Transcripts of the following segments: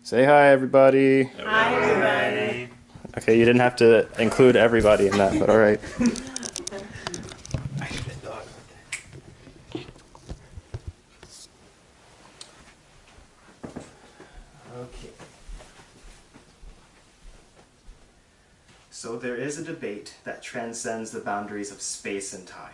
Say hi, everybody. Hi, everybody. Okay, you didn't have to include everybody in that, but all right. Okay. So there is a debate that transcends the boundaries of space and time.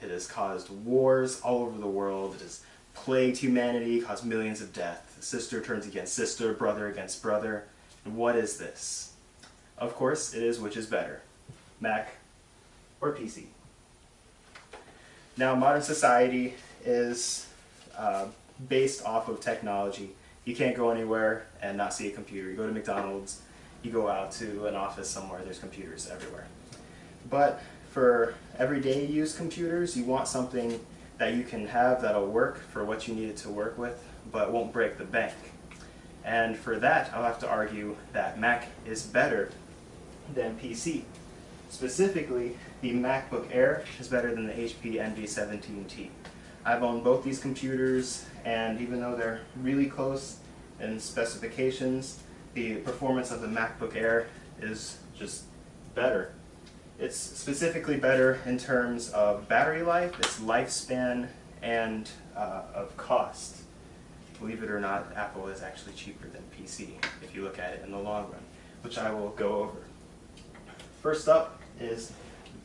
It has caused wars all over the world. It has plagued humanity, caused millions of deaths. Sister turns against sister, brother against brother. And what is this? Of course, it is which is better, Mac or PC. Now, modern society is based off of technology. You can't go anywhere and not see a computer. You go to McDonald's, you go out to an office somewhere, there's computers everywhere. But for everyday use computers, you want something that you can have that'll work for what you need it to work with, but won't break the bank. And for that, I'll have to argue that Mac is better than PC. Specifically, the MacBook Air is better than the HP Envy 17T. I've owned both these computers, and even though they're really close in specifications, the performance of the MacBook Air is just better. It's specifically better in terms of battery life, its lifespan, and of cost. Believe it or not, Apple is actually cheaper than PC if you look at it in the long run, which I will go over. First up is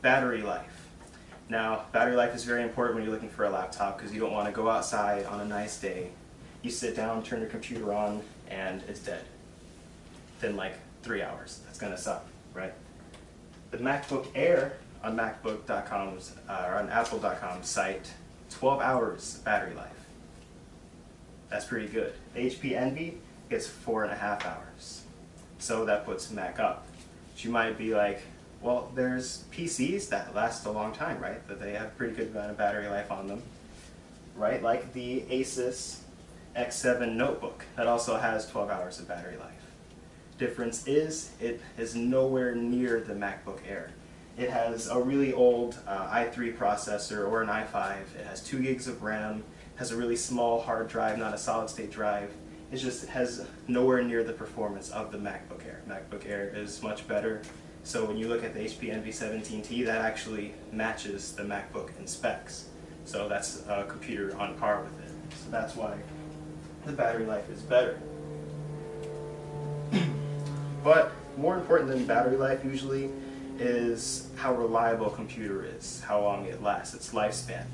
battery life. Now, battery life is very important when you're looking for a laptop because you don't want to go outside on a nice day. You sit down, turn your computer on, and it's dead within like 3 hours. That's going to suck, right? The MacBook Air on MacBook.com's or on Apple.com's site, 12 hours battery life. That's pretty good. The HP Envy gets 4.5 hours. So that puts Mac up. But you might be like, well, there's PCs that last a long time, right? That they have a pretty good amount of battery life on them, right? Like the Asus X7 notebook that also has 12 hours of battery life. Difference is it is nowhere near the MacBook Air. It has a really old i3 processor or an i5. It has 2 gigs of RAM, has a really small hard drive, not a solid state drive. It just has nowhere near the performance of the MacBook Air. MacBook Air is much better. So when you look at the HP Envy 17T, that actually matches the MacBook in specs. So that's a computer on par with it. So that's why the battery life is better. But more important than battery life usually is how reliable a computer is, how long it lasts, its lifespan.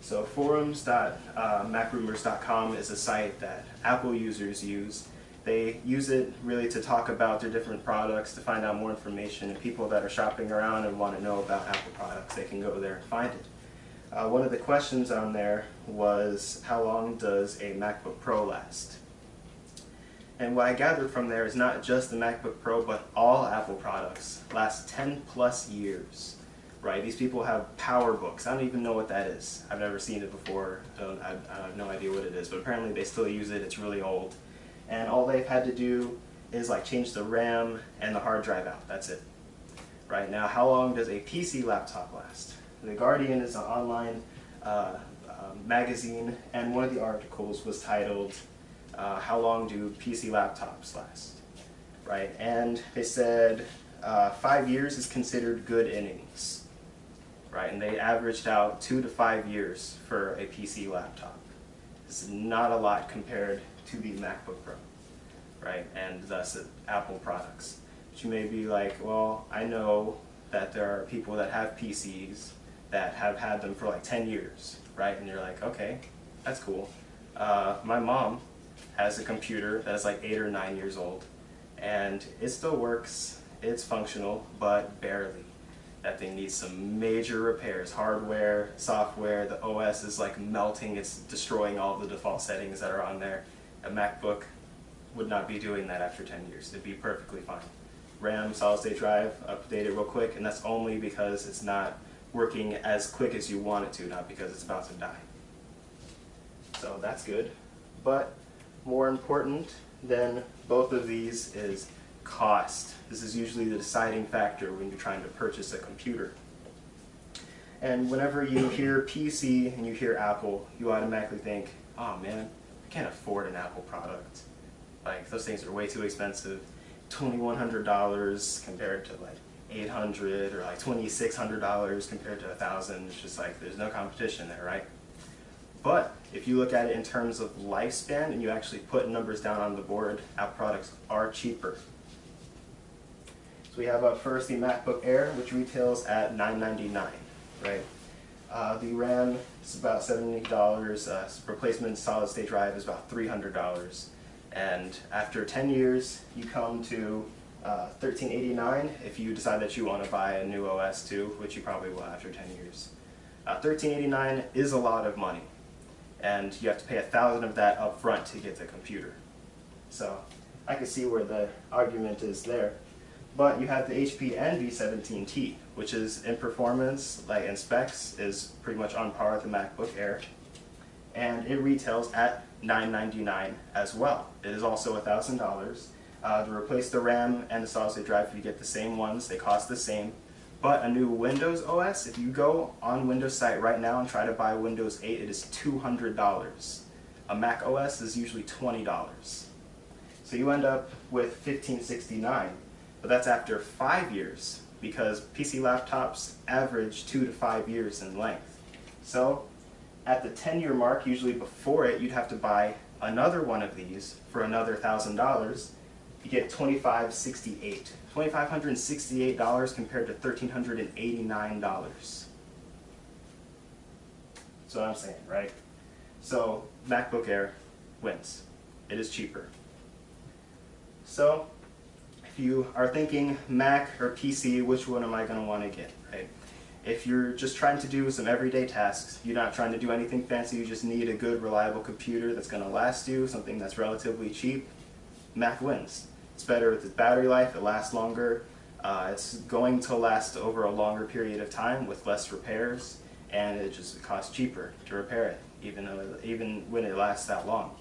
So forums.macrumors.com is a site that Apple users use. They use it really to talk about their different products, to find out more information, and people that are shopping around and want to know about Apple products, they can go there and find it. One of the questions on there was, how long does a MacBook Pro last? And what I gathered from there is not just the MacBook Pro, but all Apple products last 10 plus years, right? These people have PowerBooks. I don't even know what that is. I've never seen it before. I have no idea what it is, but apparently they still use it. It's really old. And all they've had to do is like change the RAM and the hard drive out. That's it. Right now, how long does a PC laptop last? The Guardian is an online magazine, and one of the articles was titled, how long do PC laptops last, right? And they said 5 years is considered good innings, right? And they averaged out 2 to 5 years for a PC laptop. This is not a lot compared to the MacBook Pro, right? And thus Apple products. But you may be like, well, I know that there are people that have PCs that have had them for like 10 years, right? And you're like, okay, that's cool. My mom has a computer that's like 8 or 9 years old, and it still works, it's functional, but barely. That thing needs some major repairs, hardware, software, the OS is like melting, it's destroying all the default settings that are on there. A MacBook would not be doing that after 10 years, it'd be perfectly fine. RAM, solid state drive, update it real quick, and that's only because it's not working as quick as you want it to, not because it's about to die. So that's good, but more important than both of these is cost. This is usually the deciding factor when you're trying to purchase a computer. And whenever you hear PC and you hear Apple, you automatically think, oh man, can't afford an Apple product. Like, those things are way too expensive. $2,100 compared to like $800, or like $2,600 compared to $1,000. It's just like there's no competition there, right? But if you look at it in terms of lifespan and you actually put numbers down on the board, Apple products are cheaper. So we have up first the MacBook Air, which retails at $999, right? The RAM is about $70. Replacement solid state drive is about $300. And after 10 years, you come to $1,389 if you decide that you want to buy a new OS too, which you probably will after 10 years. $1,389 is a lot of money, and you have to pay $1,000 of that up front to get the computer. So I can see where the argument is there. But you have the HP Envy 17T, which is in performance, like in specs, is pretty much on par with the MacBook Air. And it retails at $999 as well. It is also $1,000. To replace the RAM and the solid state drive, you get the same ones. They cost the same. But a new Windows OS, if you go on Windows site right now and try to buy Windows 8, it is $200. A Mac OS is usually $20. So you end up with $1,569. But that's after 5 years, because PC laptops average 2 to 5 years in length. So at the 10-year mark, usually before it, you'd have to buy another one of these for another $1,000. You get $2,568. $2,568 compared to $1,389. That's what I'm saying, right? So MacBook Air wins. It is cheaper. So if you are thinking Mac or PC, which one am I going to want to get, right? If you're just trying to do some everyday tasks, you're not trying to do anything fancy, you just need a good, reliable computer that's going to last you, something that's relatively cheap, Mac wins. It's better with its battery life, it lasts longer, it's going to last over a longer period of time with less repairs, and it just costs cheaper to repair it, even when it lasts that long.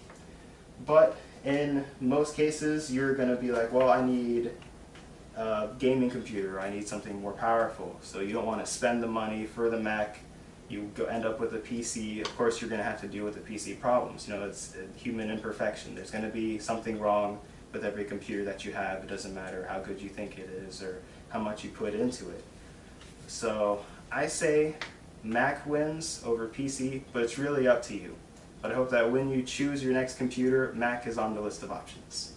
But in most cases, you're going to be like, well, I need a gaming computer, I need something more powerful. So you don't want to spend the money for the Mac, you end up with a PC. Of course, you're going to have to deal with the PC problems. You know, it's a human imperfection. There's going to be something wrong with every computer that you have. It doesn't matter how good you think it is or how much you put into it. So I say Mac wins over PC, but it's really up to you. But I hope that when you choose your next computer, Mac is on the list of options.